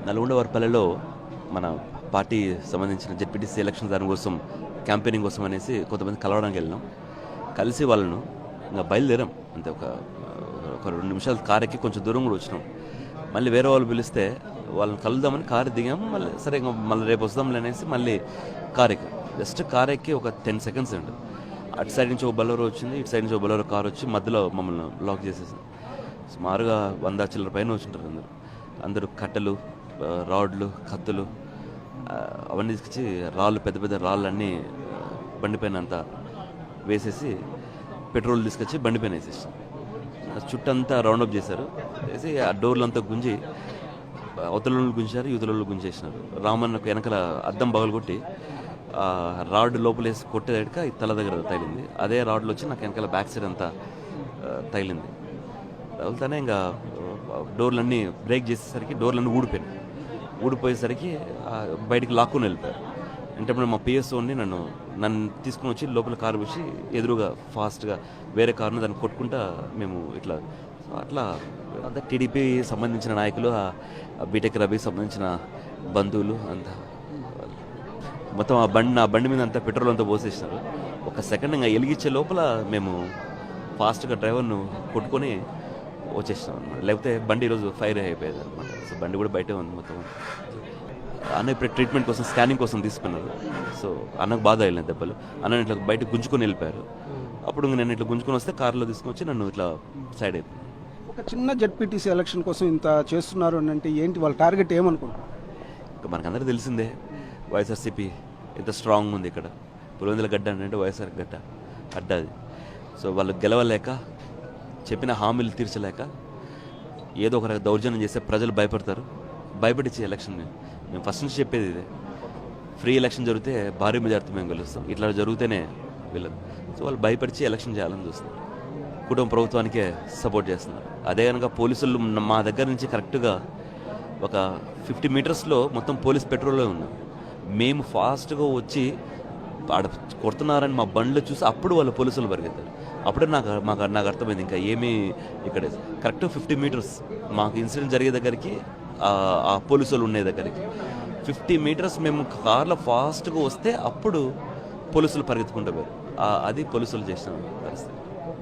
నల్గొండ మన పార్టీ సంబంధించిన ZPTC election దాని కోసం క్యాంపెయినింగ్ కోసం అనేసి కొంతమంది కలవడానికి వెళ్ళినాం. కలిసి వాళ్ళను ఇంకా బయలుదేరాం. అంతే ఒక 2 నిమిషాలు కారు ఎక్కి కొంచెం దూరం కూడా వచ్చినాం. మళ్ళీ వేరే వాళ్ళు పిలిస్తే వాళ్ళని కలుద్దామని కారు దిగాము. మళ్ళీ సరే ఇంకా మళ్ళీ రేపు వస్తాంలే అనేసి మళ్ళీ కారు ఎక్కి జస్ట్ కారు ఎక్కి ఒక 10 సెకండ్స్ ఉంటుంది. అటు సైడ్ నుంచి ఒక బలరో వచ్చింది, ఇటు సైడ్ నుంచి ఒక బలరో కారు వచ్చి మధ్యలో మమ్మల్ని లాక్ చేసేసింది. సుమారుగా 100 చిల్లర పైన వచ్చింటారు. అందరూ కట్టెలు, రాడ్లు, కత్తులు అవన్నీ తీసుకొచ్చి రాళ్ళు, పెద్ద పెద్ద రాళ్ళన్నీ బండిపైన అంతా వేసేసి పెట్రోల్ తీసుకొచ్చి బండిపైన వేసేసి చుట్టంతా రౌండప్ చేశారు. వేసి ఆ డోర్లంతా గుంజి అవతలలో గుంజారు, యువతలలో గుంజేసినారు. రామన్నకు వెనకాల అద్దం పగలగొట్టి రాడ్ లోపలేసి కొట్టేదాక ఈ తల దగ్గర తగిలింది. అదే రాడ్లు వచ్చి నాకు వెనకాల బ్యాక్ సైడ్ అంతా తగిలింది. తగులుతానే ఇంకా డోర్లన్నీ బ్రేక్ చేసేసరికి డోర్లన్నీ ఊడిపోయేసరికి బయటికి లాక్కుని వెళ్ళిపోయారు. అంటే మా పిఎస్ఓని నన్ను తీసుకుని వచ్చి లోపల కారు వచ్చి ఎదురుగా ఫాస్ట్గా వేరే కారును దాన్ని కొట్టుకుంటా మేము అట్లా అంతా టీడీపీ సంబంధించిన నాయకులు, బీటెక్ రవికి సంబంధించిన బంధువులు అంతా మొత్తం నా బండి మీద అంతా పెట్రోల్ అంతా పోసేసినారు. ఒక సెకండ్ ఇంకా వెలిగించే లోపల మేము ఫాస్ట్గా డ్రైవర్ను కొట్టుకొని వచ్చేసినాం అనమాట. లేకపోతే బండి ఈరోజు ఫైర్ అయిపోయేది అనమాట. సో బండి కూడా బయటే ఉంది మొత్తం. అన్న ఇప్పుడు ట్రీట్మెంట్ కోసం, స్కానింగ్ కోసం తీసుకున్నారు. సో అన్నకు బాధ అయిన దెబ్బలు. అన్న ఇట్లా బయట గుంజుకొని వెళ్ళిపోయారు. అప్పుడు నేను ఇట్లా గుంజుకొని వస్తే కారులో తీసుకొచ్చి నన్ను ఇట్లా సైడ్ అయిపోయింది. ఒక చిన్న జెడ్పీటీసీ ఎలక్షన్ కోసం ఇంత చేస్తున్నారు అని అంటే ఏంటి వాళ్ళ టార్గెట్ ఏమనుకుంటున్నారు? ఇంకా మనకందరికీ తెలిసిందే వైఎస్ఆర్సీపీ ఎంత స్ట్రాంగ్ ఉంది ఇక్కడ. పులివెందుల గడ్డ అంటే వైఎస్ఆర్ గడ్డ అడ్డ అది. సో వాళ్ళు గెలవలేక, చెప్పిన హామీలు తీర్చలేక ఏదో ఒక దౌర్జన్యం చేస్తే ప్రజలు భయపడతారు. భయపడిచ్చే ఎలక్షన్ మేము ఫస్ట్ నుంచి చెప్పేది ఇదే. ఫ్రీ ఎలక్షన్ జరిగితే భారీ మెజార్టీ మేము గెలుస్తాం. ఇట్లా జరిగితేనే వీళ్ళకి. సో వాళ్ళు భయపడిచి ఎలక్షన్ చేయాలని చూస్తున్నారు. కుటుంబ ప్రభుత్వానికే సపోర్ట్ చేస్తున్నారు. అదే కనుక పోలీసులు మా దగ్గర నుంచి కరెక్ట్గా ఒక 50 మీటర్స్లో మొత్తం పోలీస్ పెట్రోల్లో ఉన్నాం. మేము ఫాస్ట్గా వచ్చి ఆడ కొడుతున్నారని మా బండ్లు చూసి అప్పుడు వాళ్ళు పోలీసులు పరిగెత్తారు. అప్పుడే నాకు అర్థమైంది ఇంకా ఏమీ ఇక్కడ కరెక్ట్ 50 మీటర్స్ మాకు ఇన్సిడెంట్ జరిగే దగ్గరికి, ఆ పోలీసులు ఉండే దగ్గరికి 50 మీటర్స్ మేము కార్లో ఫాస్ట్గా వస్తే అప్పుడు పోలీసులు పరిగెత్తుకుంటూ పోయారు. అది పోలీసులు చేసిన పరిస్థితి.